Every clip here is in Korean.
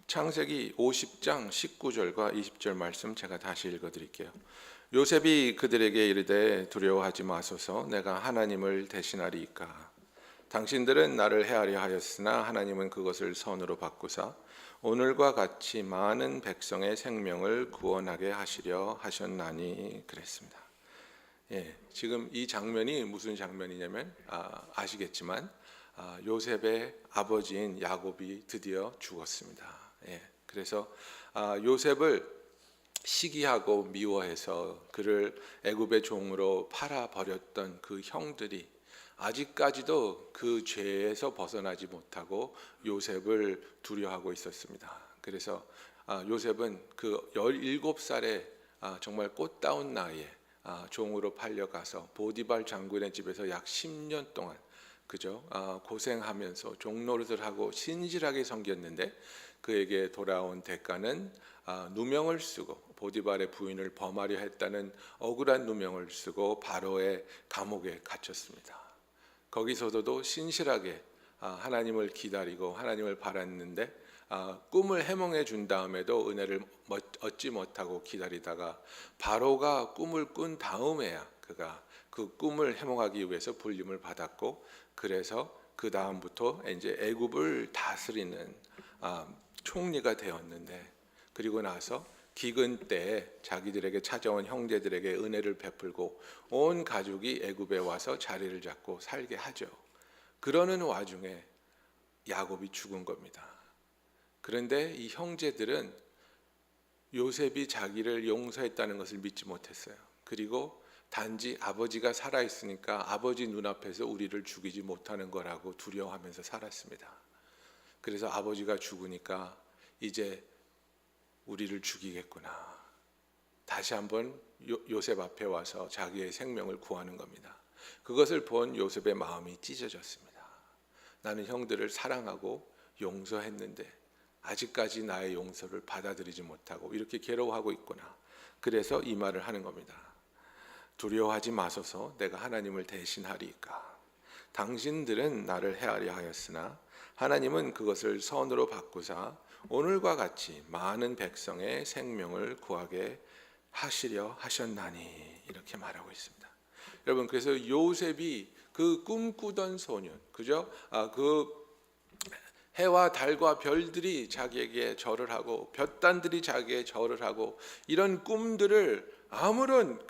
창세기 50장 19절과 20절 말씀 제가 다시 읽어드릴게요. 요셉이 그들에게 이르되 두려워하지 마소서, 내가 하나님을 대신하리이까. 당신들은 나를 해하려 하였으나 하나님은 그것을 선으로 바꾸사 오늘과 같이 많은 백성의 생명을 구원하게 하시려 하셨나니 그랬습니다. 지금 이 장면이 무슨 장면이냐면 아시겠지만 요셉의 아버지인 야곱이 드디어 죽었습니다. 그래서 요셉을 시기하고 미워해서 그를 애굽의 종으로 팔아 버렸던 그 형들이 아직까지도 그 죄에서 벗어나지 못하고 요셉을 두려워하고 있었습니다. 그래서 요셉은 그 17살에 정말 꽃다운 나이에 종으로 팔려가서 보디발 장군의 집에서 약 10년 동안 고생하면서 종노릇을 하고 신실하게 섬겼는데, 그에게 돌아온 대가는 누명을 쓰고 보디발의 부인을 범하려 했다는 억울한 누명을 쓰고 바로의 감옥에 갇혔습니다. 거기서도 신실하게 하나님을 기다리고 하나님을 바랐는데 꿈을 해몽해 준 다음에도 은혜를 얻지 못하고 기다리다가 바로가 꿈을 꾼 다음에야 그가 그 꿈을 해몽하기 위해서 불림을 받았고, 그래서 그 다음부터 이제 애굽을 다스리는 총리가 되었는데, 그리고 나서 기근 때에 자기들에게 찾아온 형제들에게 은혜를 베풀고 온 가족이 애굽에 와서 자리를 잡고 살게 하죠. 그러는 와중에 야곱이 죽은 겁니다. 그런데 이 형제들은 요셉이 자기를 용서했다는 것을 믿지 못했어요. 그리고 단지 아버지가 살아있으니까 아버지 눈앞에서 우리를 죽이지 못하는 거라고 두려워하면서 살았습니다. 그래서 아버지가 죽으니까 이제 우리를 죽이겠구나, 다시 한번 요셉 앞에 와서 자기의 생명을 구하는 겁니다. 그것을 본 요셉의 마음이 찢어졌습니다. 나는 형들을 사랑하고 용서했는데 아직까지 나의 용서를 받아들이지 못하고 이렇게 괴로워하고 있구나. 그래서 이 말을 하는 겁니다. 두려워하지 마소서, 내가 하나님을 대신하리이까. 당신들은 나를 해하려 하였으나 하나님은 그것을 선으로 바꾸사 오늘과 같이 많은 백성의 생명을 구하게 하시려 하셨나니, 이렇게 말하고 있습니다. 여러분, 그래서 요셉이 그 꿈꾸던 소년, 그 해와 달과 별들이 자기에게 절을 하고 볕단들이 자기에게 절을 하고 이런 꿈들을 아무런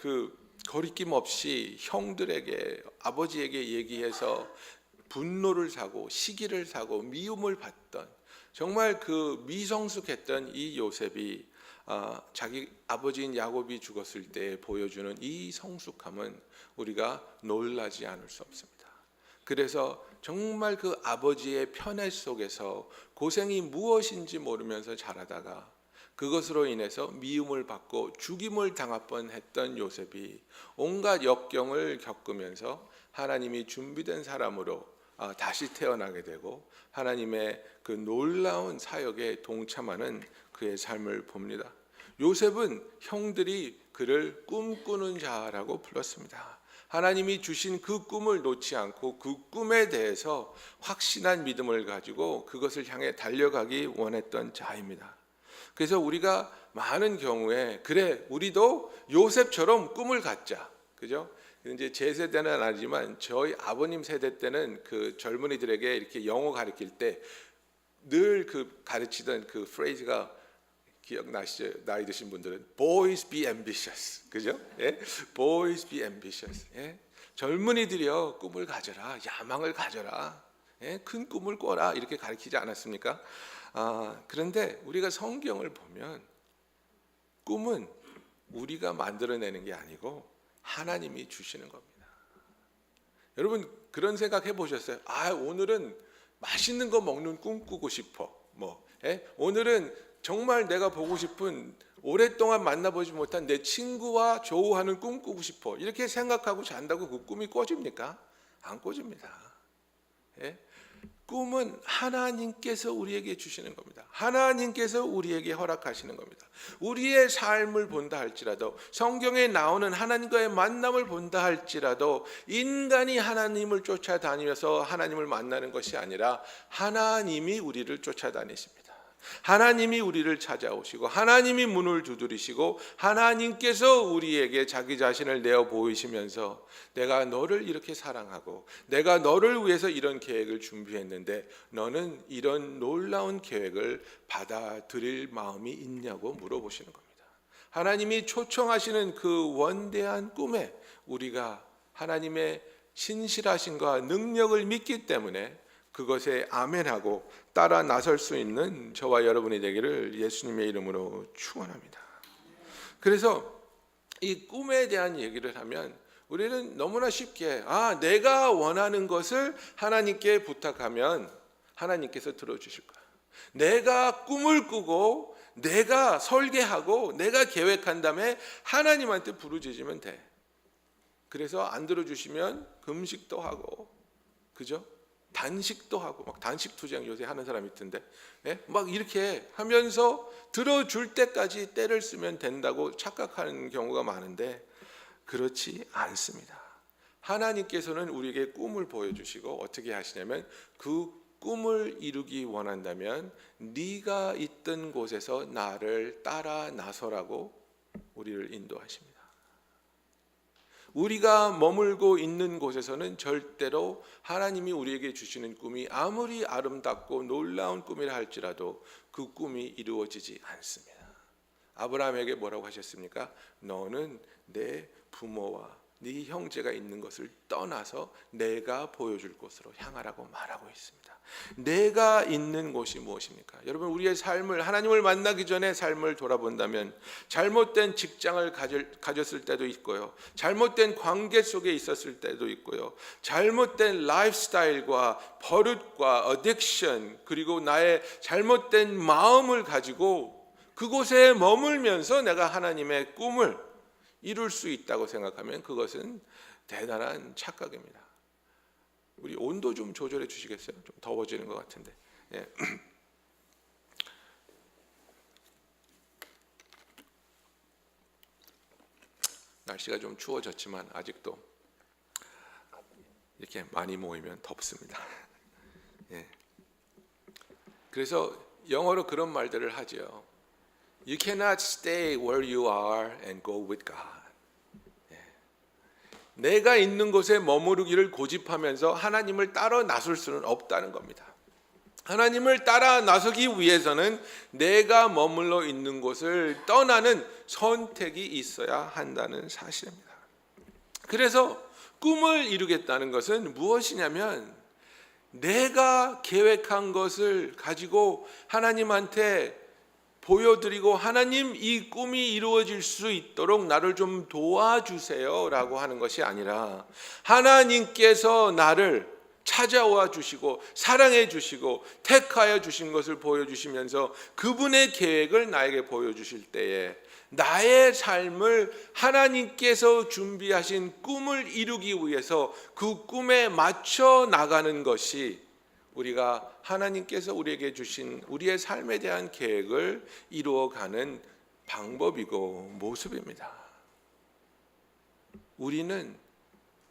거리낌 없이 형들에게, 아버지에게 얘기해서 분노를 사고 시기를 사고 미움을 받던, 정말 그 미성숙했던 이 요셉이 자기 아버지인 야곱이 죽었을 때 보여주는 이 성숙함은 우리가 놀라지 않을 수 없습니다. 그래서 정말 그 아버지의 편애 속에서 고생이 무엇인지 모르면서 자라다가 그것으로 인해서 미움을 받고 죽임을 당할 뻔했던 요셉이 온갖 역경을 겪으면서 하나님이 준비된 사람으로 다시 태어나게 되고 하나님의 그 놀라운 사역에 동참하는 그의 삶을 봅니다. 요셉은 형들이 그를 꿈꾸는 자라고 불렀습니다. 하나님이 주신 그 꿈을 놓지 않고 그 꿈에 대해서 확신한 믿음을 가지고 그것을 향해 달려가기 원했던 자입니다. 그래서 우리가 많은 경우에 그래, 우리도 요셉처럼 꿈을 갖자, 그죠? 이제 제 세대는 아니지만 저희 아버님 세대 때는 그 젊은이들에게 이렇게 영어 가르칠 때 늘 가르치던 그 프레이즈가 기억나시죠? 나이 드신 분들은 Boys be ambitious, 그죠? Boys be ambitious. 젊은이들이여 꿈을 가져라, 야망을 가져라, 큰 꿈을 꿔라, 이렇게 가르치지 않았습니까? 그런데 우리가 성경을 보면 꿈은 우리가 만들어내는 게 아니고 하나님이 주시는 겁니다. 여러분, 그런 생각 해보셨어요? 오늘은 맛있는 거 먹는 꿈 꾸고 싶어. 오늘은 정말 내가 보고 싶은, 오랫동안 만나보지 못한 내 친구와 조우하는 꿈 꾸고 싶어. 이렇게 생각하고 잔다고 그 꿈이 꿔집니까? 안 꿔집니다. 꿈은 하나님께서 우리에게 주시는 겁니다. 하나님께서 우리에게 허락하시는 겁니다. 우리의 삶을 본다 할지라도, 성경에 나오는 하나님과의 만남을 본다 할지라도 인간이 하나님을 쫓아다니면서 하나님을 만나는 것이 아니라 하나님이 우리를 쫓아다니십니다. 하나님이 우리를 찾아오시고 하나님이 문을 두드리시고 하나님께서 우리에게 자기 자신을 내어 보이시면서 내가 너를 이렇게 사랑하고 내가 너를 위해서 이런 계획을 준비했는데 너는 이런 놀라운 계획을 받아들일 마음이 있냐고 물어보시는 겁니다. 하나님이 초청하시는 그 원대한 꿈에 우리가 하나님의 신실하심과 능력을 믿기 때문에 그것에 아멘하고 따라 나설 수 있는 저와 여러분이 되기를 예수님의 이름으로 축원합니다. 그래서 이 꿈에 대한 얘기를 하면 우리는 너무나 쉽게 내가 원하는 것을 하나님께 부탁하면 하나님께서 들어주실 거야. 내가 꿈을 꾸고 내가 설계하고 내가 계획한 다음에 하나님한테 부르짖으면 돼. 그래서 안 들어주시면 금식도 하고, 그죠? 단식도 하고, 막 단식 투쟁 요새 하는 사람 있던데, 막 이렇게 하면서 들어줄 때까지 때를 쓰면 된다고 착각하는 경우가 많은데 그렇지 않습니다. 하나님께서는 우리에게 꿈을 보여주시고 어떻게 하시냐면 그 꿈을 이루기 원한다면 네가 있던 곳에서 나를 따라 나서라고 우리를 인도하십니다. 우리가 머물고 있는 곳에서는 절대로 하나님이 우리에게 주시는 꿈이 아무리 아름답고 놀라운 꿈이라 할지라도 그 꿈이 이루어지지 않습니다. 아브라함에게 뭐라고 하셨습니까? 너는 내 부모와 네 형제가 있는 것을 떠나서 내가 보여줄 곳으로 향하라고 말하고 있습니다. 내가 있는 곳이 무엇입니까? 여러분, 우리의 삶을, 하나님을 만나기 전에 삶을 돌아본다면 잘못된 직장을 가졌을 때도 있고요, 잘못된 관계 속에 있었을 때도 있고요, 잘못된 라이프스타일과 버릇과 어딕션, 그리고 나의 잘못된 마음을 가지고 그곳에 머물면서 내가 하나님의 꿈을 이룰 수 있다고 생각하면 그것은 대단한 착각입니다. 우리 온도 좀 조절해 주시겠어요? 좀 더워지는 것 같은데. 예. 날씨가 좀 추워졌지만 아직도 이렇게 많이 모이면 덥습니다. 예. 그래서 영어로 그런 말들을 하죠. You cannot stay where you are and go with God. 내가 있는 곳에 머무르기를 고집하면서 하나님을 따라 나설 수는 없다는 겁니다. 하나님을 따라 나서기 위해서는 내가 머물러 있는 곳을 떠나는 선택이 있어야 한다는 사실입니다. 그래서 꿈을 이루겠다는 것은 무엇이냐면 내가 계획한 것을 가지고 하나님한테 보여드리고 하나님 이 꿈이 이루어질 수 있도록 나를 좀 도와주세요 라고 하는 것이 아니라 하나님께서 나를 찾아와 주시고 사랑해 주시고 택하여 주신 것을 보여주시면서 그분의 계획을 나에게 보여주실 때에 나의 삶을 하나님께서 준비하신 꿈을 이루기 위해서 그 꿈에 맞춰 나가는 것이 우리가 하나님께서 우리에게 주신 우리의 삶에 대한 계획을 이루어가는 방법이고 모습입니다. 우리는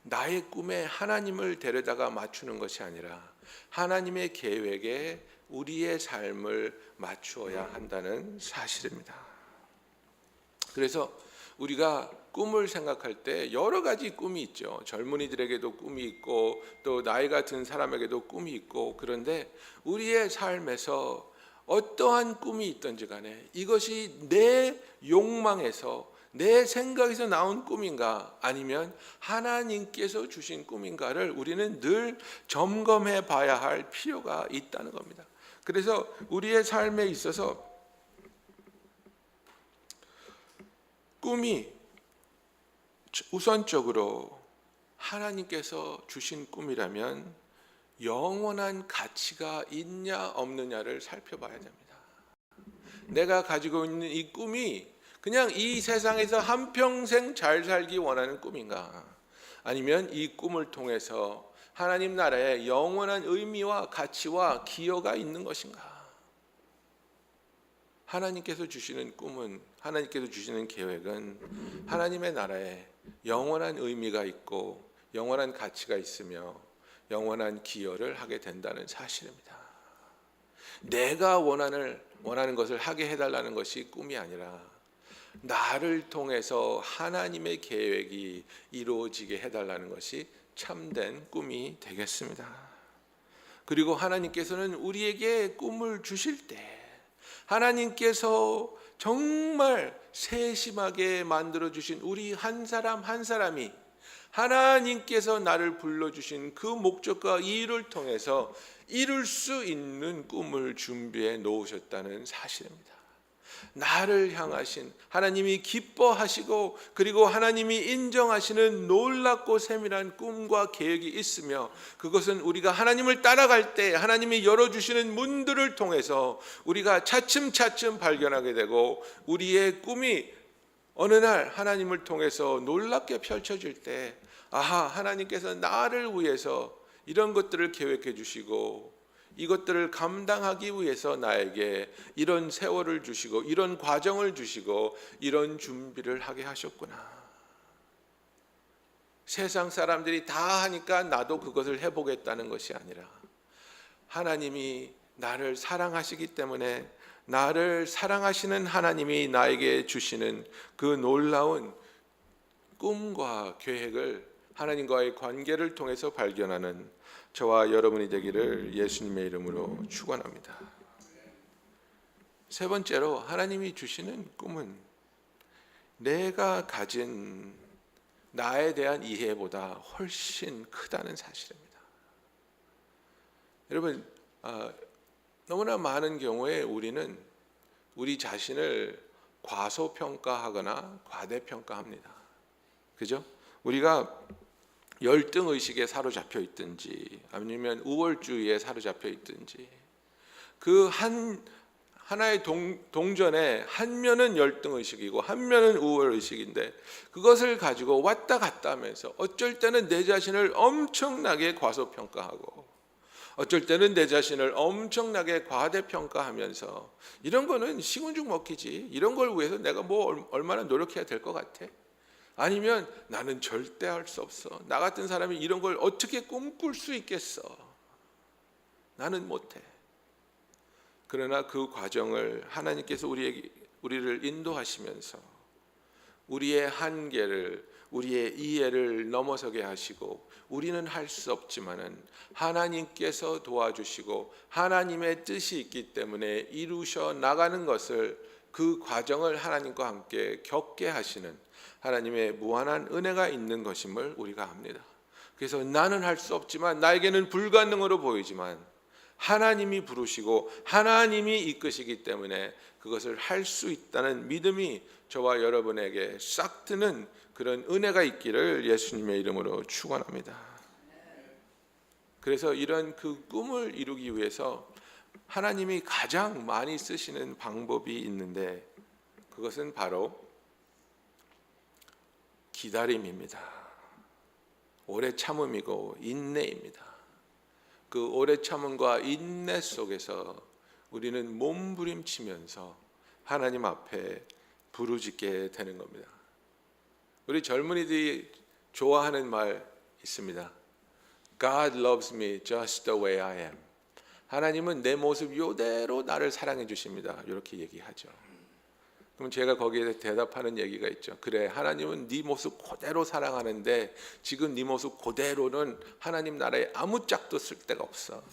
나의 꿈에 하나님을 데려다가 맞추는 것이 아니라 하나님의 계획에 우리의 삶을 맞추어야 한다는 사실입니다. 그래서 우리가 꿈을 생각할 때 여러 가지 꿈이 있죠. 젊은이들에게도 꿈이 있고 또 나이가 든 사람에게도 꿈이 있고, 그런데 우리의 삶에서 어떠한 꿈이 있든지 간에 이것이 내 욕망에서 내 생각에서 나온 꿈인가 아니면 하나님께서 주신 꿈인가를 우리는 늘 점검해 봐야 할 필요가 있다는 겁니다. 그래서 우리의 삶에 있어서 꿈이 우선적으로 하나님께서 주신 꿈이라면 영원한 가치가 있냐 없느냐를 살펴봐야 됩니다. 내가 가지고 있는 이 꿈이 그냥 이 세상에서 한평생 잘 살기 원하는 꿈인가, 아니면 이 꿈을 통해서 하나님 나라에 영원한 의미와 가치와 기여가 있는 것인가. 하나님께서 주시는 꿈은, 하나님께서 주시는 계획은 하나님의 나라에 영원한 의미가 있고 영원한 가치가 있으며 영원한 기여를 하게 된다는 사실입니다. 내가 원하는 것을 하게 해달라는 것이 꿈이 아니라 나를 통해서 하나님의 계획이 이루어지게 해달라는 것이 참된 꿈이 되겠습니다. 그리고 하나님께서는 우리에게 꿈을 주실 때 하나님께서 정말 세심하게 만들어주신 우리 한 사람 한 사람이 하나님께서 나를 불러주신 그 목적과 이유를 통해서 이룰 수 있는 꿈을 준비해 놓으셨다는 사실입니다. 나를 향하신 하나님이 기뻐하시고 그리고 하나님이 인정하시는 놀랍고 세밀한 꿈과 계획이 있으며 그것은 우리가 하나님을 따라갈 때 하나님이 열어주시는 문들을 통해서 우리가 차츰차츰 발견하게 되고 우리의 꿈이 어느 날 하나님을 통해서 놀랍게 펼쳐질 때 아하, 하나님께서 나를 위해서 이런 것들을 계획해 주시고 이것들을 감당하기 위해서 나에게 이런 세월을 주시고 이런 과정을 주시고 이런 준비를 하게 하셨구나. 세상 사람들이 다 하니까 나도 그것을 해보겠다는 것이 아니라 하나님이 나를 사랑하시기 때문에 나를 사랑하시는 하나님이 나에게 주시는 그 놀라운 꿈과 계획을 하나님과의 관계를 통해서 발견하는 저와 여러분이 되기를 예수님의 이름으로 축원합니다. 세 번째로 하나님이 주시는 꿈은 내가 가진 나에 대한 이해보다 훨씬 크다는 사실입니다. 여러분, 너무나 많은 경우에 우리는 우리 자신을 과소평가하거나 과대평가합니다. 그죠? 우리가 열등의식에 사로잡혀 있든지 아니면 우월주의에 사로잡혀 있든지 그 하나의 동전에 한 면은 열등의식이고 한 면은 우월의식인데 그것을 가지고 왔다 갔다 하면서 어쩔 때는 내 자신을 엄청나게 과소평가하고 어쩔 때는 내 자신을 엄청나게 과대평가하면서 이런 거는 식은죽 먹기지 이런 걸 위해서 내가 뭐 얼마나 노력해야 될 것 같아? 아니면 나는 절대 할 수 없어. 나 같은 사람이 이런 걸 어떻게 꿈꿀 수 있겠어? 나는 못해. 그러나 그 과정을 하나님께서 우리를 인도하시면서 우리의 한계를 우리의 이해를 넘어서게 하시고 우리는 할 수 없지만은 하나님께서 도와주시고 하나님의 뜻이 있기 때문에 이루셔 나가는 것을 그 과정을 하나님과 함께 겪게 하시는 하나님의 무한한 은혜가 있는 것임을 우리가 압니다. 그래서 나는 할 수 없지만 나에게는 불가능으로 보이지만 하나님이 부르시고 하나님이 이끄시기 때문에 그것을 할 수 있다는 믿음이 저와 여러분에게 싹 트는 그런 은혜가 있기를 예수님의 이름으로 축원합니다. 그래서 이런 그 꿈을 이루기 위해서 하나님이 가장 많이 쓰시는 방법이 있는데 그것은 바로 기다림입니다. 오래 참음이고 인내입니다. 그 오래 참음과 인내 속에서 우리는 몸부림치면서 하나님 앞에 부르짖게 되는 겁니다. 우리 젊은이들이 좋아하는 말 있습니다. God loves me just the way I am. 하나님은 내 모습 이대로 나를 사랑해 주십니다. 이렇게 얘기하죠. 그럼 제가 거기에 대답하는 얘기가 있죠. 그래, 하나님은 네 모습 그대로 사랑하는데 지금 네 모습 그대로는 하나님 나라에 아무 짝도 쓸 데가 없어.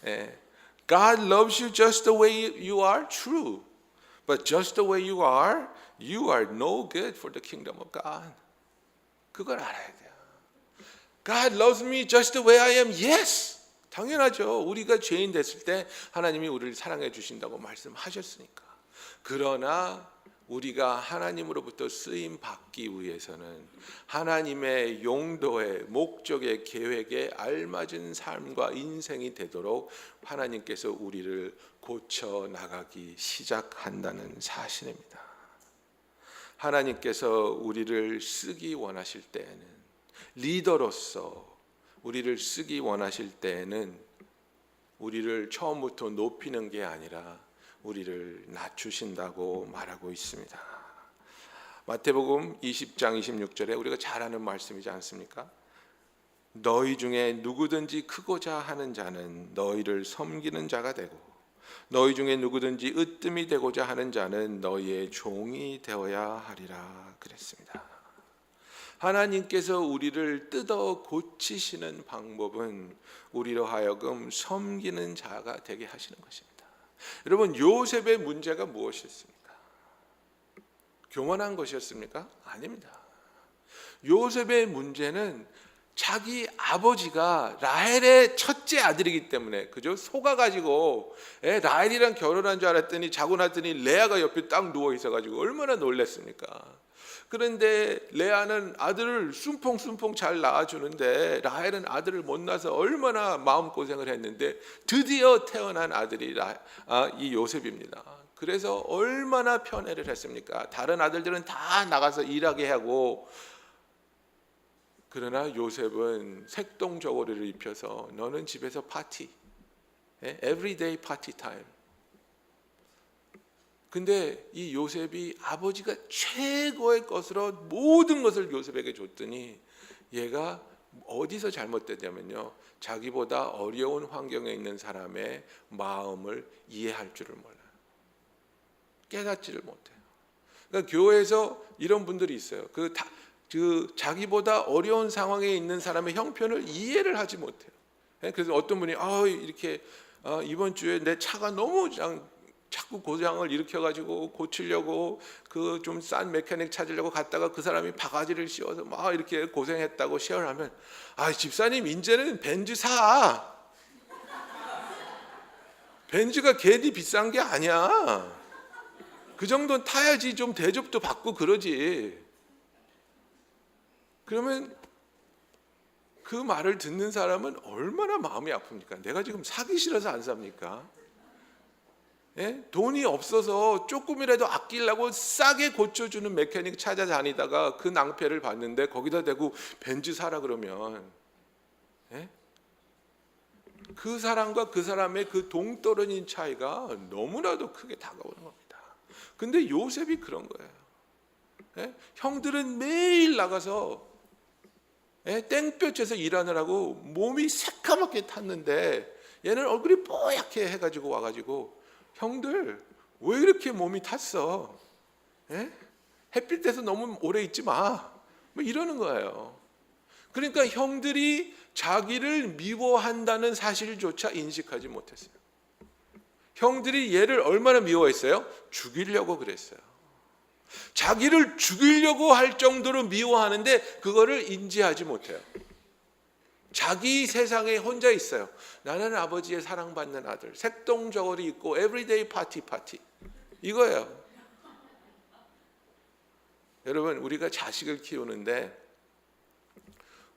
예. God loves you just the way you are, true. But just the way you are no good for the kingdom of God. 그걸 알아야 돼요. God loves me just the way I am, yes. 당연하죠. 우리가 죄인 됐을 때 하나님이 우리를 사랑해 주신다고 말씀하셨으니까. 그러나 우리가 하나님으로부터 쓰임 받기 위해서는 하나님의 용도의 목적의 계획에 알맞은 삶과 인생이 되도록 하나님께서 우리를 고쳐 나가기 시작한다는 사실입니다. 하나님께서 우리를 쓰기 원하실 때에는 리더로서 우리를 쓰기 원하실 때에는 우리를 처음부터 높이는 게 아니라 우리를 낮추신다고 말하고 있습니다. 마태복음 20장 26절에 우리가 잘 아는 말씀이지 않습니까? 너희 중에 누구든지 크고자 하는 자는 너희를 섬기는 자가 되고 너희 중에 누구든지 으뜸이 되고자 하는 자는 너희의 종이 되어야 하리라 그랬습니다. 하나님께서 우리를 뜯어 고치시는 방법은 우리로 하여금 섬기는 자가 되게 하시는 것입니다. 여러분, 요셉의 문제가 무엇이었습니까? 교만한 것이었습니까? 아닙니다. 요셉의 문제는 자기 아버지가 라헬의 첫째 아들이기 때문에, 그죠? 속아가지고 라헬이랑 결혼한 줄 알았더니 자고 났더니 레아가 옆에 딱 누워 있어가지고 얼마나 놀랐습니까? 그런데 레아는 아들을 숨풍숨풍 잘 낳아주는데 라헬은 아들을 못 낳아서 얼마나 마음고생을 했는데 드디어 태어난 아들이 이 요셉입니다. 그래서 얼마나 편애를 했습니까? 다른 아들들은 다 나가서 일하게 하고, 그러나 요셉은 색동저고리를 입혀서 너는 집에서 파티, everyday party time. 근데 이 요셉이 아버지가 최고의 것으로 모든 것을 요셉에게 줬더니 얘가 어디서 잘못됐냐면요, 자기보다 어려운 환경에 있는 사람의 마음을 이해할 줄을 몰라요. 깨닫지를 못해요. 그러니까 교회에서 이런 분들이 있어요. 그 자기보다 어려운 상황에 있는 사람의 형편을 이해를 하지 못해요. 그래서 어떤 분이 이렇게 이번 주에 내 차가 너무 자꾸 고장을 일으켜가지고 고치려고 그 좀 싼 메카닉 찾으려고 갔다가 그 사람이 바가지를 씌워서 막 이렇게 고생했다고 시연을 하면, 집사님 이제는 벤츠 사. 벤츠가 괜히 비싼 게 아니야. 그 정도는 타야지 좀 대접도 받고 그러지. 그러면 그 말을 듣는 사람은 얼마나 마음이 아픕니까? 내가 지금 사기 싫어서 안 삽니까? 돈이 없어서 조금이라도 아끼려고 싸게 고쳐주는 메케닉 찾아다니다가 그 낭패를 봤는데 거기다 대고 벤츠 사라 그러면 그 사람과 그 사람의 그 동떨어진 차이가 너무나도 크게 다가오는 겁니다. 근데 요셉이 그런 거예요. 형들은 매일 나가서 땡볕에서 일하느라고 몸이 새까맣게 탔는데 얘는 얼굴이 뽀얗게 해가지고 와가지고, 형들 왜 이렇게 몸이 탔어? 햇빛에서 너무 오래 있지 마. 뭐 이러는 거예요. 그러니까 형들이 자기를 미워한다는 사실조차 인식하지 못했어요. 형들이 얘를 얼마나 미워했어요? 죽이려고 그랬어요. 자기를 죽이려고 할 정도로 미워하는데 그거를 인지하지 못해요. 자기 세상에 혼자 있어요. 나는 아버지의 사랑받는 아들, 색동저고리 입고 에브리데이 파티 이거예요. 여러분, 우리가 자식을 키우는데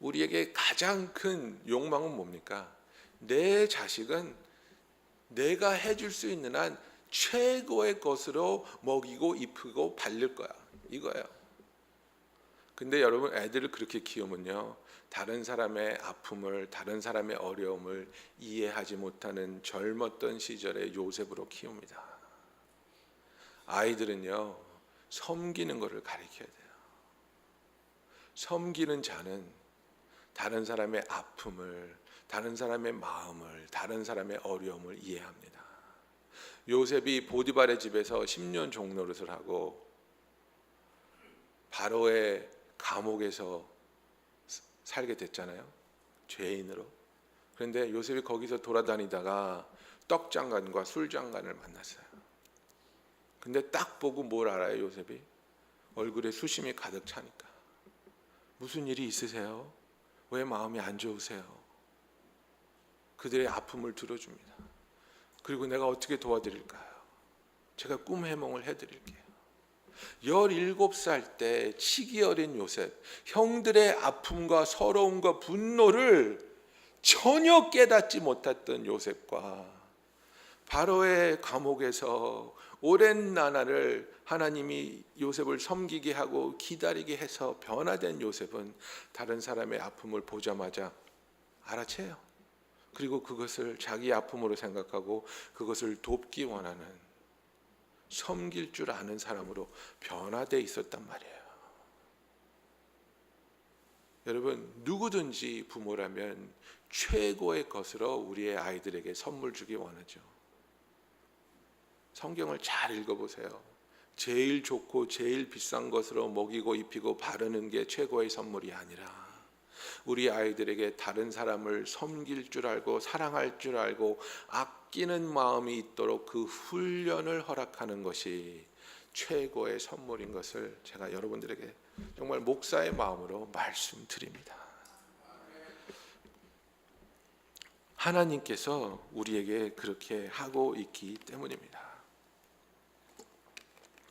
우리에게 가장 큰 욕망은 뭡니까? 내 자식은 내가 해줄 수 있는 한 최고의 것으로 먹이고 입히고 바를 거야, 이거예요. 근데 여러분, 애들을 그렇게 키우면요, 다른 사람의 아픔을, 다른 사람의 어려움을 이해하지 못하는 젊었던 시절의 요셉으로 키웁니다. 아이들은요, 섬기는 것을 가르쳐야 돼요. 섬기는 자는 다른 사람의 아픔을, 다른 사람의 마음을, 다른 사람의 어려움을 이해합니다. 요셉이 보디발의 집에서 10년 종노릇을 하고 바로의 감옥에서 살게 됐잖아요, 죄인으로. 그런데 요셉이 거기서 돌아다니다가 떡장관과 술장관을 만났어요. 근데 딱 보고 뭘 알아요, 요셉이? 얼굴에 수심이 가득 차니까. 무슨 일이 있으세요? 왜 마음이 안 좋으세요? 그들의 아픔을 들어줍니다. 그리고 내가 어떻게 도와드릴까요? 제가 꿈 해몽을 해드릴게요. 17살 때 치기 어린 요셉, 형들의 아픔과 서러움과 분노를 전혀 깨닫지 못했던 요셉과 바로의 감옥에서 오랜 나날을 하나님이 요셉을 섬기게 하고 기다리게 해서 변화된 요셉은 다른 사람의 아픔을 보자마자 알아채요. 그리고 그것을 자기 아픔으로 생각하고 그것을 돕기 원하는, 섬길 줄 아는 사람으로 변화되어 있었단 말이에요. 여러분, 누구든지 부모라면 최고의 것으로 우리의 아이들에게 선물 주기 원하죠. 성경을 잘 읽어보세요. 제일 좋고 제일 비싼 것으로 먹이고 입히고 바르는 게 최고의 선물이 아니라 우리 아이들에게 다른 사람을 섬길 줄 알고 사랑할 줄 알고 아끼는 마음이 있도록 그 훈련을 허락하는 것이 최고의 선물인 것을 제가 여러분들에게 정말 목사의 마음으로 말씀드립니다. 하나님께서 우리에게 그렇게 하고 있기 때문입니다.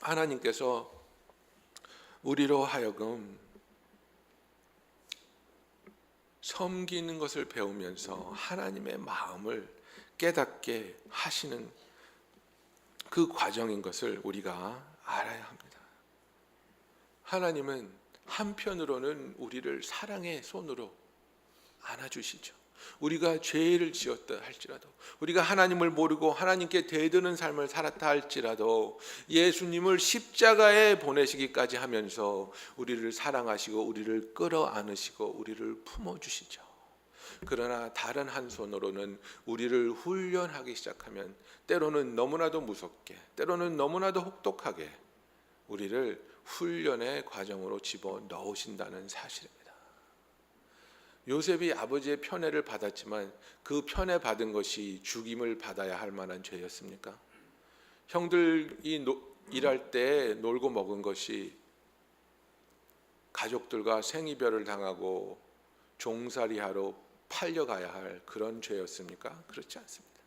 하나님께서 우리로 하여금 섬기는 것을 배우면서 하나님의 마음을 깨닫게 하시는 그 과정인 것을 우리가 알아야 합니다. 하나님은 한편으로는 우리를 사랑의 손으로 안아주시죠. 우리가 죄를 지었다 할지라도, 우리가 하나님을 모르고 하나님께 대드는 삶을 살았다 할지라도 예수님을 십자가에 보내시기까지 하면서 우리를 사랑하시고 우리를 끌어안으시고 우리를 품어주시죠. 그러나 다른 한 손으로는 우리를 훈련하기 시작하면 때로는 너무나도 무섭게, 때로는 너무나도 혹독하게 우리를 훈련의 과정으로 집어넣으신다는 사실입니다. 요셉이 아버지의 편애를 받았지만 그 편애 받은 것이 죽임을 받아야 할 만한 죄였습니까? 형들이 일할 때 놀고 먹은 것이 가족들과 생이별을 당하고 종살이하러 팔려가야 할 그런 죄였습니까? 그렇지 않습니다.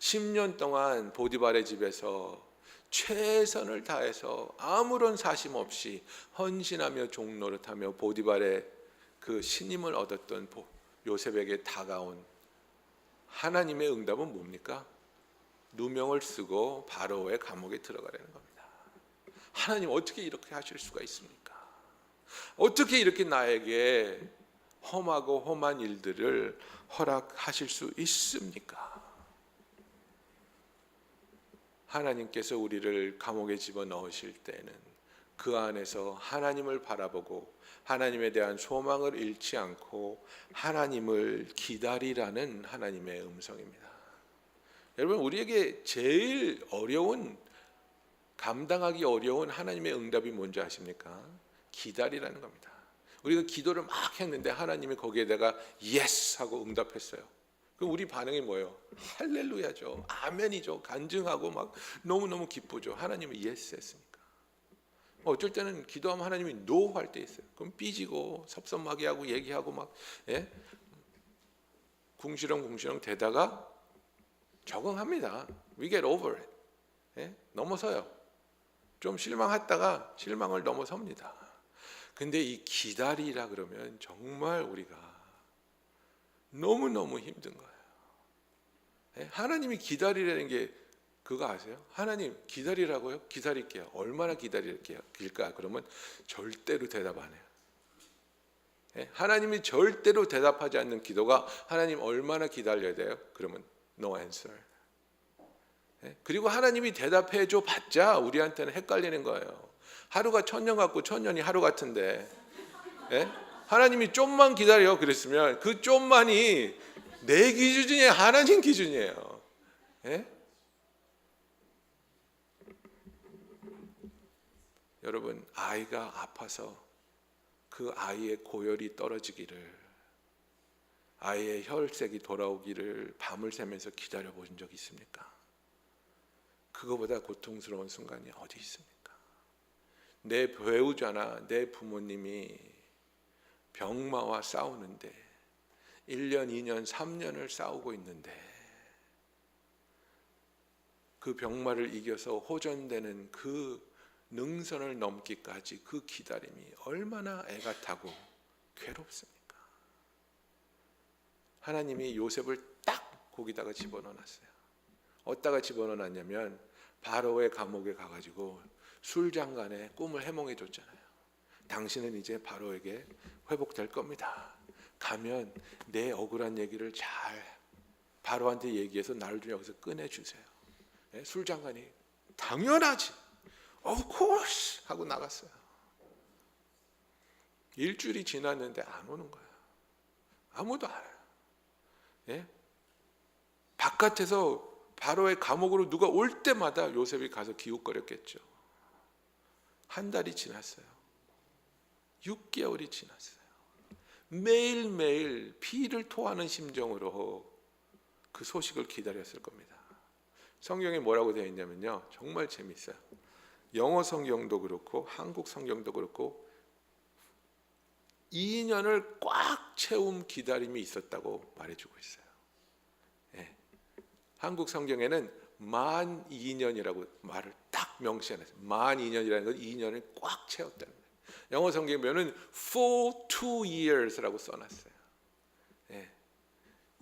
10년 동안 보디발의 집에서 최선을 다해서 아무런 사심 없이 헌신하며 종노릇하며 보디발의 그 신임을 얻었던 요셉에게 다가온 하나님의 응답은 뭡니까? 누명을 쓰고 바로의 감옥에 들어가라는 겁니다. 하나님, 어떻게 이렇게 하실 수가 있습니까? 어떻게 이렇게 나에게 험하고 험한 일들을 허락하실 수 있습니까? 하나님께서 우리를 감옥에 집어넣으실 때는 그 안에서 하나님을 바라보고 하나님에 대한 소망을 잃지 않고 하나님을 기다리라는 하나님의 음성입니다. 여러분, 우리에게 제일 어려운, 감당하기 어려운 하나님의 응답이 뭔지 아십니까? 기다리라는 겁니다. 우리가 기도를 막 했는데 하나님이 거기에다가 예스 하고 응답했어요. 그럼 우리 반응이 뭐예요? 할렐루야죠. 아멘이죠. 간증하고 막 너무너무 기쁘죠. 하나님이 예스 했으니까. 어쩔 때는 기도하면 하나님이 노 할 때 있어요. 그럼 삐지고 섭섭하게 하고 얘기하고 막 궁시렁궁시렁 대다가 적응합니다. We get over it. 넘어서요. 좀 실망했다가 실망을 넘어섭니다. 근데 이 기다리라 그러면 정말 우리가 너무너무 힘든 거예요. 하나님이 기다리라는 게 그거 아세요? 하나님 기다리라고요? 기다릴게요. 얼마나 기다릴까? 그러면 절대로 대답 안 해요. 하나님이 절대로 대답하지 않는 기도가 하나님 얼마나 기다려야 돼요? 그러면 no answer. 그리고 하나님이 대답해 줘 봤자 우리한테는 헷갈리는 거예요. 하루가 천년 같고 천년이 하루 같은데 하나님이 좀만 기다려 그랬으면 그 좀만이 내 기준이 하나님 기준이에요. 여러분, 아이가 아파서 그 아이의 고열이 떨어지기를, 아이의 혈색이 돌아오기를 밤을 새면서 기다려 보신 적 있습니까? 그거보다 고통스러운 순간이 어디 있습니까? 내 배우자나 내 부모님이 병마와 싸우는데 1년, 2년, 3년을 싸우고 있는데 그 병마를 이겨서 호전되는 그 능선을 넘기까지 그 기다림이 얼마나 애가 타고 괴롭습니까? 하나님이 요셉을 딱 거기다가 집어넣어놨어요. 어디다가 집어넣어놨냐면 바로의 감옥에 가가지고 술장간에 꿈을 해몽해 줬잖아요. 당신은 이제 바로에게 회복될 겁니다. 가면 내 억울한 얘기를 잘 바로한테 얘기해서 나를 좀 여기서 꺼내주세요. 술장간이 당연하지, of course 하고 나갔어요. 일주일이 지났는데 안 오는 거야. 아무도 안 와요. 예? 바깥에서 바로의 감옥으로 누가 올 때마다 요셉이 가서 기웃거렸겠죠. 한 달이 지났어요. 6개월이 지났어요. 매일매일 피를 토하는 심정으로 그 소식을 기다렸을 겁니다. 성경에 뭐라고 되어 있냐면요, 정말 재밌어요. 영어 성경도 그렇고 한국 성경도 그렇고 2년을 꽉 채운 기다림이 있었다고 말해주고 있어요. 예. 한국 성경에는 만 2년이라고 말을 딱 명시해놨어요. 만 2년이라는 건 2년을 꽉 채웠다는 거예요. 영어 성경에 보면 full 2 years라고 써놨어요. 예.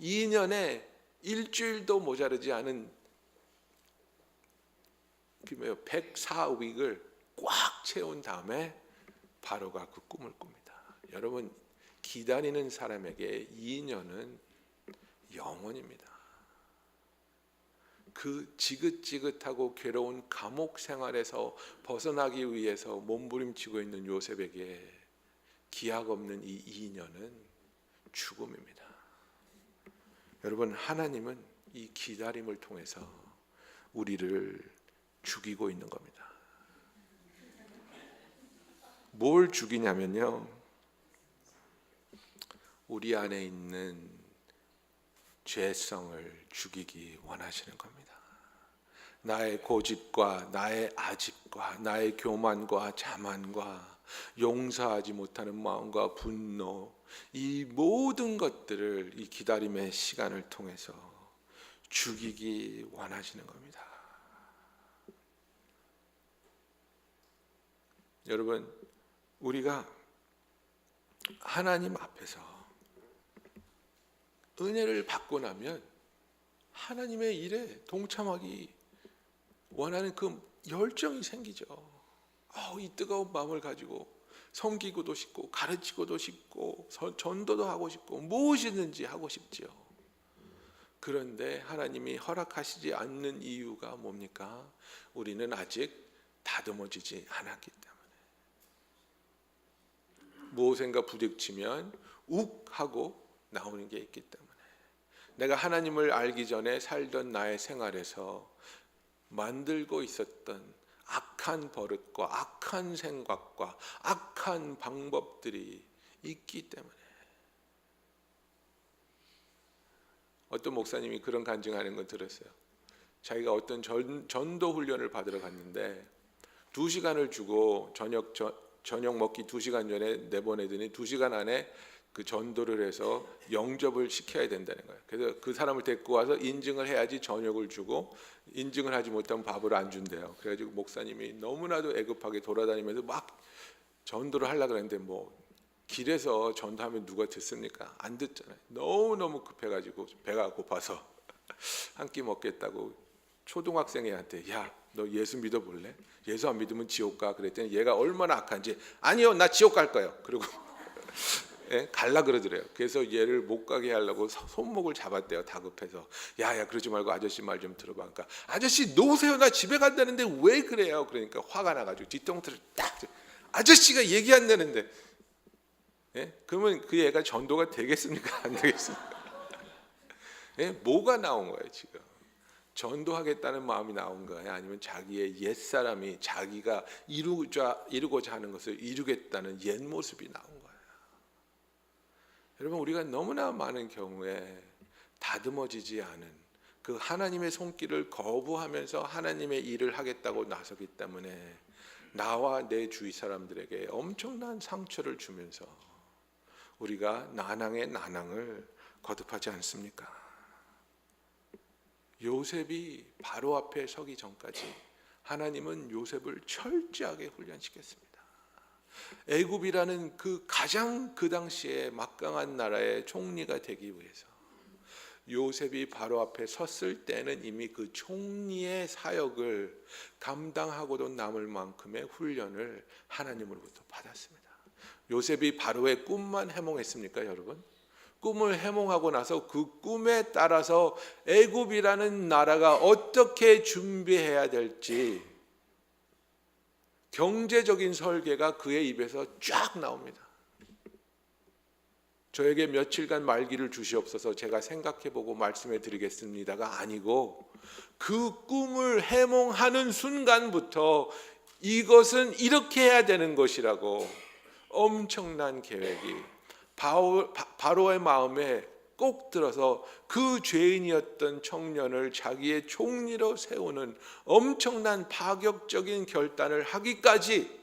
2년에 일주일도 모자르지 않은 104위를 꽉 채운 다음에 바로가 그 꿈을 꿉니다. 여러분, 기다리는 사람에게 2년은 영원입니다. 그 지긋지긋하고 괴로운 감옥 생활에서 벗어나기 위해서 몸부림치고 있는 요셉에게 기약 없는 이 2년은 죽음입니다. 여러분, 하나님은 이 기다림을 통해서 우리를 죽이고 있는 겁니다. 뭘 죽이냐면요, 우리 안에 있는 죄성을 죽이기 원하시는 겁니다. 나의 고집과 나의 아집과 나의 교만과 자만과 용서하지 못하는 마음과 분노, 이 모든 것들을 이 기다림의 시간을 통해서 죽이기 원하시는 겁니다. 여러분, 우리가 하나님 앞에서 은혜를 받고 나면 하나님의 일에 동참하기 원하는 그 열정이 생기죠. 이 뜨거운 마음을 가지고 섬기고도 싶고 가르치고도 싶고 전도도 하고 싶고 무엇이든지 하고 싶지요. 그런데 하나님이 허락하시지 않는 이유가 뭡니까? 우리는 아직 다듬어지지 않았기 때문에. 무엇인가 부딪히면 욱 하고 나오는 게 있기 때문에. 내가 하나님을 알기 전에 살던 나의 생활에서 만들고 있었던 악한 버릇과 악한 생각과 악한 방법들이 있기 때문에. 어떤 목사님이 그런 간증하는 걸 들었어요. 자기가 어떤 전도 훈련을 받으러 갔는데 2시간을 주고 저녁 먹기 2시간 전에 내보내더니 2시간 안에 그 전도를 해서 영접을 시켜야 된다는 거예요. 그래서 그 사람을 데리고 와서 인증을 해야지 저녁을 주고, 인증을 하지 못하면 밥을 안 준대요. 그래가지고 목사님이 너무나도 애급하게 돌아다니면서 막 전도를 하려고 했는데 길에서 전도하면 누가 듣습니까? 안 듣잖아요. 너무너무 급해가지고 배가 고파서 한 끼 먹겠다고 초등학생애한테, 야, 너 예수 믿어볼래? 예수 안 믿으면 지옥 가. 그랬더니 얘가 얼마나 악한지, 아니요, 나 지옥 갈 거예요. 그리고 갈라 그러더래요. 그래서 얘를 못 가게 하려고 손목을 잡았대요. 다급해서. 야야, 그러지 말고 아저씨 말 좀 들어봐. 그러니까, 아저씨 놓으세요, 나 집에 간다는데 왜 그래요? 그러니까 화가 나가지고 뒤통수를 딱, 아저씨가 얘기한다는데. 그러면 그 애가 전도가 되겠습니까? 안 되겠습니까? 뭐가 나온 거예요 지금? 전도하겠다는 마음이 나온 거예요? 아니면 자기의 옛사람이 자기가 이루고자 하는 것을 이루겠다는 옛 모습이 나온 거예요? 여러분, 우리가 너무나 많은 경우에 다듬어지지 않은 그 하나님의 손길을 거부하면서 하나님의 일을 하겠다고 나서기 때문에 나와 내 주위 사람들에게 엄청난 상처를 주면서 우리가 난항의 난항을 거듭하지 않습니까? 요셉이 바로 앞에 서기 전까지 하나님은 요셉을 철저하게 훈련시켰습니다. 애굽이라는 그 가장 그 당시에 막강한 나라의 총리가 되기 위해서 요셉이 바로 앞에 섰을 때는 이미 그 총리의 사역을 감당하고도 남을 만큼의 훈련을 하나님으로부터 받았습니다. 요셉이 바로의 꿈만 해몽했습니까, 여러분? 꿈을 해몽하고 나서 그 꿈에 따라서 애굽이라는 나라가 어떻게 준비해야 될지 경제적인 설계가 그의 입에서 쫙 나옵니다. 저에게 며칠간 말기를 주시옵소서 제가 생각해보고 말씀해 드리겠습니다가 아니고 그 꿈을 해몽하는 순간부터 이것은 이렇게 해야 되는 것이라고 엄청난 계획이 바로의 마음에 꼭 들어서 그 죄인이었던 청년을 자기의 총리로 세우는 엄청난 파격적인 결단을 하기까지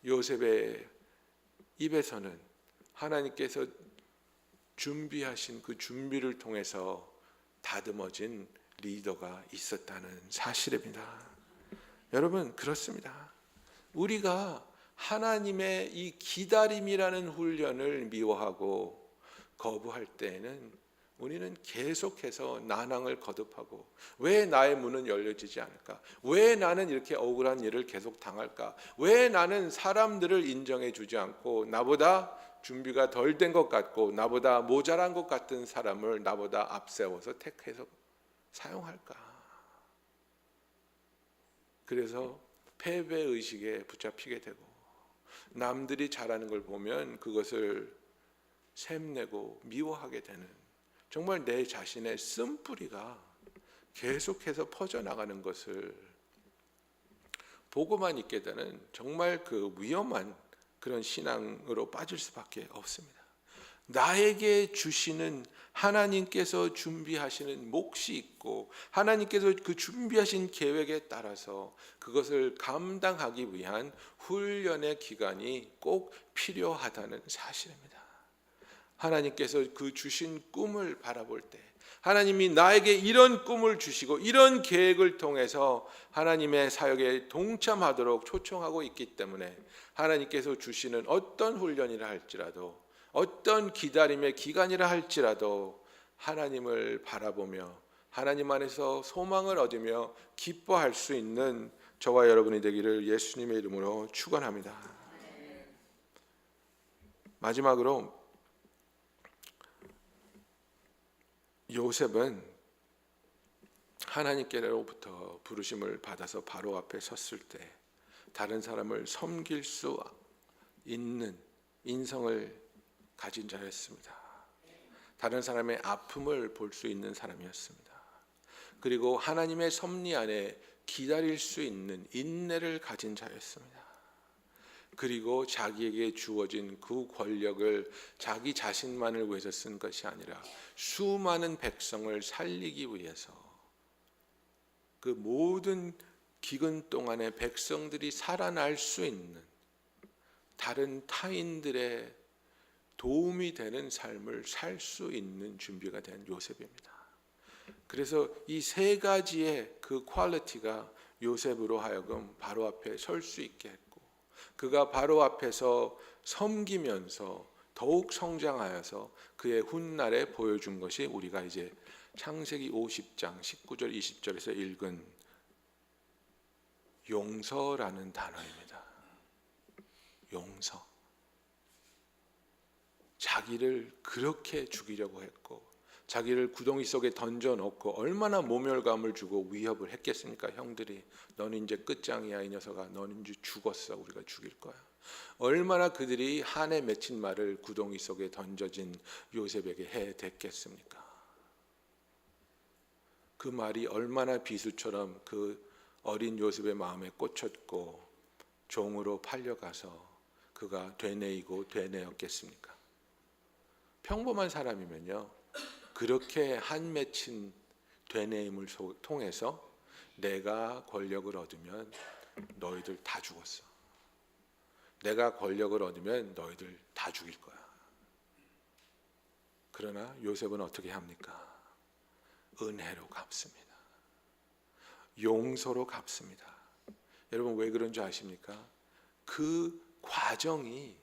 요셉의 입에서는 하나님께서 준비하신 그 준비를 통해서 다듬어진 리더가 있었다는 사실입니다. 여러분, 그렇습니다. 우리가 하나님의 이 기다림이라는 훈련을 미워하고 거부할 때에는 우리는 계속해서 난항을 거듭하고 왜 나의 문은 열려지지 않을까? 왜 나는 이렇게 억울한 일을 계속 당할까? 왜 나는 사람들을 인정해 주지 않고 나보다 준비가 덜 된 것 같고 나보다 모자란 것 같은 사람을 나보다 앞세워서 택해서 사용할까? 그래서 패배의식에 붙잡히게 되고 남들이 잘하는 걸 보면 그것을 샘내고 미워하게 되는, 정말 내 자신의 쓴뿌리가 계속해서 퍼져나가는 것을 보고만 있게 되는 정말 그 위험한 그런 신앙으로 빠질 수밖에 없습니다. 나에게 주시는 하나님께서 준비하시는 몫이 있고 하나님께서 그 준비하신 계획에 따라서 그것을 감당하기 위한 훈련의 기간이 꼭 필요하다는 사실입니다. 하나님께서 그 주신 꿈을 바라볼 때 하나님이 나에게 이런 꿈을 주시고 이런 계획을 통해서 하나님의 사역에 동참하도록 초청하고 있기 때문에 하나님께서 주시는 어떤 훈련이라 할지라도 어떤 기다림의 기간이라 할지라도 하나님을 바라보며 하나님 안에서 소망을 얻으며 기뻐할 수 있는 저와 여러분이 되기를 예수님의 이름으로 축원합니다. 마지막으로 요셉은 하나님께로부터 부르심을 받아서 바로 앞에 섰을 때 다른 사람을 섬길 수 있는 인성을 가진 자였습니다. 다른 사람의 아픔을 볼 수 있는 사람이었습니다. 그리고 하나님의 섭리 안에 기다릴 수 있는 인내를 가진 자였습니다. 그리고 자기에게 주어진 그 권력을 자기 자신만을 위해서 쓴 것이 아니라 수많은 백성을 살리기 위해서 그 모든 기근 동안에 백성들이 살아날 수 있는 다른 타인들의 도움이 되는 삶을 살 수 있는 준비가 된 요셉입니다. 그래서 이 세 가지의 그 퀄리티가 요셉으로 하여금 바로 앞에 설 수 있게 했고 그가 바로 앞에서 섬기면서 더욱 성장하여서 그의 훗날에 보여준 것이 우리가 이제 창세기 50장 19절 20절에서 읽은 용서라는 단어입니다. 용서. 자기를 그렇게 죽이려고 했고 자기를 구덩이 속에 던져놓고 얼마나 모멸감을 주고 위협을 했겠습니까? 형들이 너는 이제 끝장이야 이 녀석아, 너는 이제 죽었어, 우리가 죽일 거야. 얼마나 그들이 한에 맺힌 말을 구덩이 속에 던져진 요셉에게 해댔겠습니까? 그 말이 얼마나 비수처럼 그 어린 요셉의 마음에 꽂혔고 종으로 팔려가서 그가 되뇌이고 되뇌었겠습니까? 평범한 사람이면요 그렇게 한 맺힌 되뇌임을 통해서 내가 권력을 얻으면 너희들 다 죽었어, 내가 권력을 얻으면 너희들 다 죽일 거야. 그러나 요셉은 어떻게 합니까? 은혜로 갚습니다. 용서로 갚습니다. 여러분 왜 그런 줄 아십니까? 그 과정이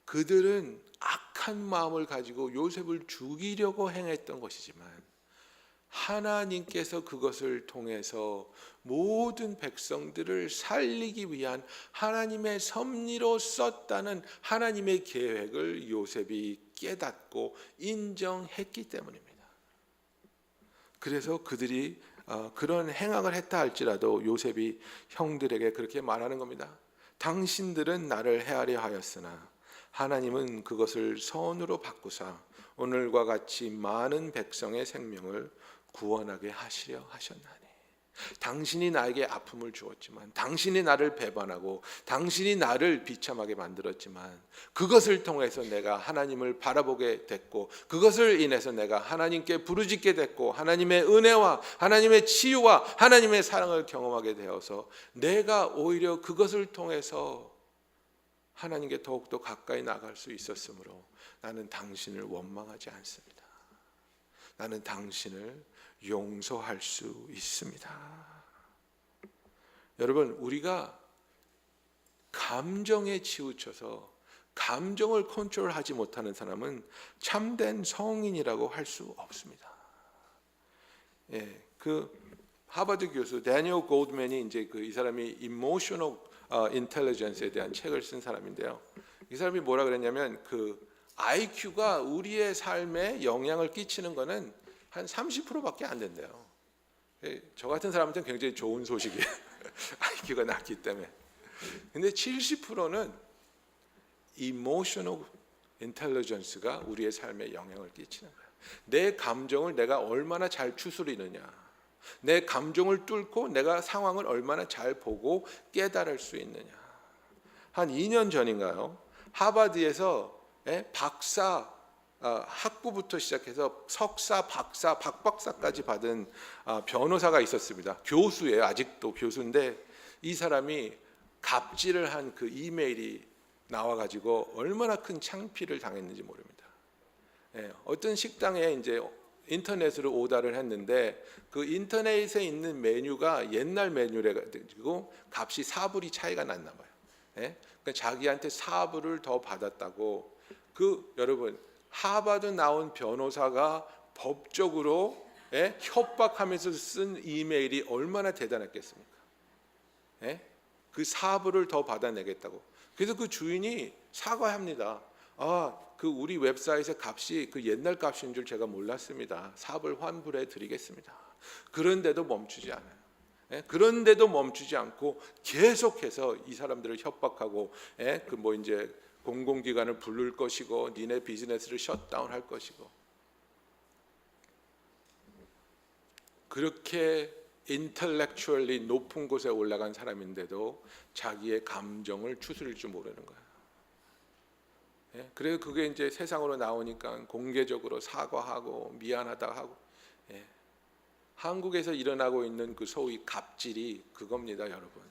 그들은 악한 마음을 가지고 요셉을 죽이려고 행했던 것이지만 하나님께서 그것을 통해서 모든 백성들을 살리기 위한 하나님의 섭리로 썼다는 하나님의 계획을 요셉이 깨닫고 인정했기 때문입니다. 그래서 그들이 그런 행악을 했다 할지라도 요셉이 형들에게 그렇게 말하는 겁니다. 당신들은 나를 헤아려 하였으나 하나님은 그것을 선으로 바꾸사 오늘과 같이 많은 백성의 생명을 구원하게 하시려 하셨나니. 당신이 나에게 아픔을 주었지만, 당신이 나를 배반하고 당신이 나를 비참하게 만들었지만, 그것을 통해서 내가 하나님을 바라보게 됐고, 그것을 인해서 내가 하나님께 부르짖게 됐고, 하나님의 은혜와 하나님의 치유와 하나님의 사랑을 경험하게 되어서 내가 오히려 그것을 통해서 하나님께 더욱더 가까이 나갈 수 있었으므로 나는 당신을 원망하지 않습니다. 나는 당신을 용서할 수 있습니다. 여러분, 우리가 감정에 치우쳐서 감정을 컨트롤하지 못하는 사람은 참된 성인이라고 할 수 없습니다. 그 하버드 교수 데니얼 골드맨이 이제 이 사람이 Emotional Intelligence에 대한 책을 쓴 사람인데요. 이 사람이 뭐라 그랬냐면 그 IQ가 우리의 삶에 영향을 끼치는 거는 한 30%밖에 안 된대요. 저 같은 사람한테는 굉장히 좋은 소식이에요. IQ가 낮기 때문에. 근데 70%는 Emotional Intelligence가 우리의 삶에 영향을 끼치는 거예요. 내 감정을 내가 얼마나 잘 추스리느냐, 내 감정을 뚫고 내가 상황을 얼마나 잘 보고 깨달을 수 있느냐. 한 2년 전인가요? 하버드에서 박사 학부부터 시작해서 석사, 박사, 박박사까지 받은 변호사가 있었습니다. 교수예요. 아직도 교수인데 이 사람이 갑질을 한 그 이메일이 나와가지고 얼마나 큰 창피를 당했는지 모릅니다. 어떤 식당에 이제 인터넷으로 오더를 했는데 그 인터넷에 있는 메뉴가 옛날 메뉴래 가지고 값이 4불이 차이가 났나 봐요. 그러니까 자기한테 4불을 더 받았다고. 여러분, 하버드 나온 변호사가 법적으로 협박하면서 쓴 이메일이 얼마나 대단했겠습니까? 그 4불을 더 받아내겠다고. 그래서 그 주인이 사과합니다. 그 우리 웹사이트의 값이 그 옛날 값인 줄 제가 몰랐습니다. 4불 환불해 드리겠습니다. 그런데도 멈추지 않아요. 그런데도 멈추지 않고 계속해서 이 사람들을 협박하고 그 뭐 이제 공공기관을 부를 것이고 니네 비즈니스를 셧다운 할 것이고. 그렇게 인텔렉츄얼리 높은 곳에 올라간 사람인데도 자기의 감정을 추스릴 줄 모르는 거예요. 그래서 그게 이제 세상으로 나오니까 공개적으로 사과하고 미안하다 하고. 한국에서 일어나고 있는 그 소위 갑질이 그겁니다, 여러분.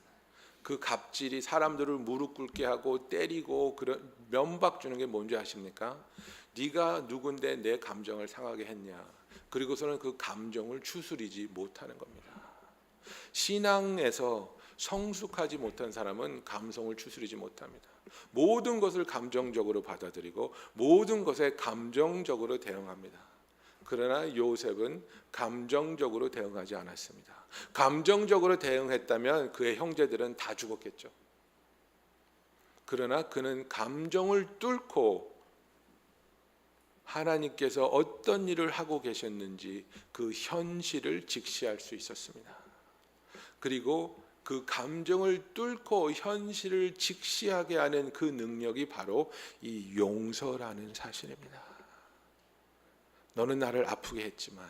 그 갑질이 사람들을 무릎 꿇게 하고 때리고 그런 면박 주는 게 뭔지 아십니까? 네가 누군데 내 감정을 상하게 했냐. 그리고서는 그 감정을 추스리지 못하는 겁니다. 신앙에서 성숙하지 못한 사람은 감성을 추스리지 못합니다. 모든 것을 감정적으로 받아들이고 모든 것에 감정적으로 대응합니다. 그러나 요셉은 감정적으로 대응하지 않았습니다. 감정적으로 대응했다면 그의 형제들은 다 죽었겠죠. 그러나 그는 감정을 뚫고 하나님께서 어떤 일을 하고 계셨는지 그 현실을 직시할 수 있었습니다. 그리고 그 감정을 뚫고 현실을 직시하게 하는 그 능력이 바로 이 용서라는 사실입니다. 너는 나를 아프게 했지만,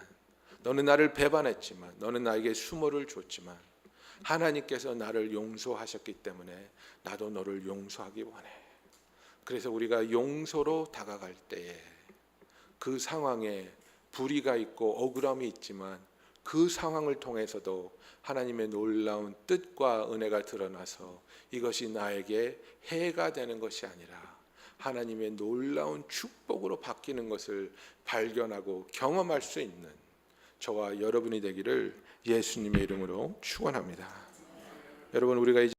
너는 나를 배반했지만, 너는 나에게 수모를 줬지만 하나님께서 나를 용서하셨기 때문에 나도 너를 용서하기 원해. 그래서 우리가 용서로 다가갈 때에 그 상황에 불의가 있고 억울함이 있지만 그 상황을 통해서도 하나님의 놀라운 뜻과 은혜가 드러나서 이것이 나에게 해가 되는 것이 아니라 하나님의 놀라운 축복으로 바뀌는 것을 발견하고 경험할 수 있는 저와 여러분이 되기를 예수님의 이름으로 축원합니다. 여러분, 우리가 이제